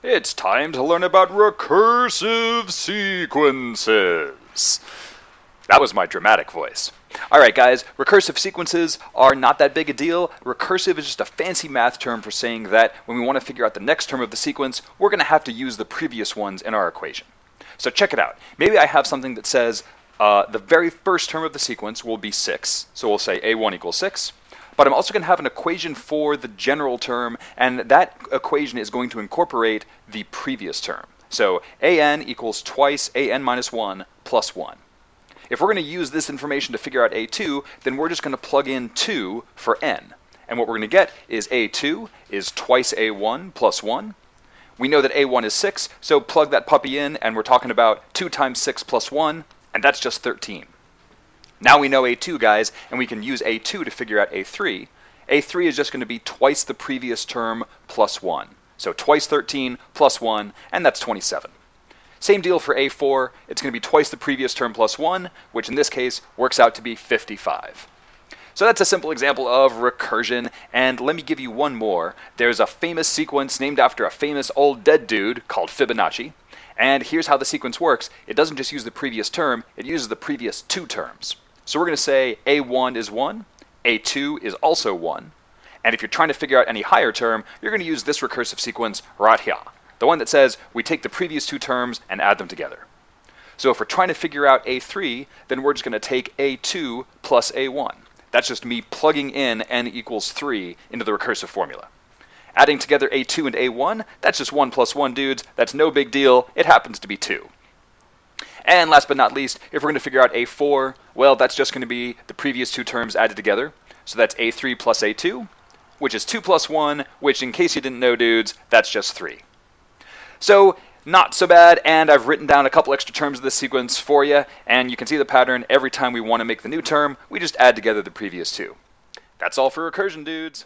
It's time to learn about recursive sequences. That was my dramatic voice. Alright guys, recursive sequences are not that big a deal. Recursive is just a fancy math term for saying that when we want to figure out the next term of the sequence, we're going to have to use the previous ones in our equation. So check it out. Maybe I have something that says the very first term of the sequence will be 6. So we'll say a1 equals 6. But I'm also going to have an equation for the general term, and that equation is going to incorporate the previous term. So an equals twice an minus 1 plus 1. If we're going to use this information to figure out a2, then we're just going to plug in 2 for n. And what we're going to get is a2 is twice a1 plus 1. We know that a1 is 6, so plug that puppy in, and we're talking about 2 times 6 plus 1, and that's just 13. Now we know a2, guys, and we can use a2 to figure out a3. a3 is just going to be twice the previous term plus 1. So twice 13 plus 1, and that's 27. Same deal for a4. It's going to be twice the previous term plus 1, which in this case works out to be 55. So that's a simple example of recursion, and let me give you one more. There's a famous sequence named after a famous old dead dude called Fibonacci. And here's how the sequence works. It doesn't just use the previous term, it uses the previous 2 terms. So we're going to say a1 is 1, a2 is also 1, and if you're trying to figure out any higher term, you're going to use this recursive sequence right here, the one that says we take the previous 2 terms and add them together. So if we're trying to figure out a3, then we're just going to take a2 plus a1. That's just me plugging in n equals 3 into the recursive formula. Adding together a2 and a1, that's just 1 plus 1, dudes. That's no big deal. It happens to be 2. And last but not least, if we're going to figure out a4, well, that's just going to be the previous 2 terms added together. So that's a3 plus a2, which is 2 plus 1, which in case you didn't know, dudes, that's just 3. So not so bad, and I've written down a couple extra terms of this sequence for you, and you can see the pattern. Every time we want to make the new term, we just add together the previous 2. That's all for recursion, dudes.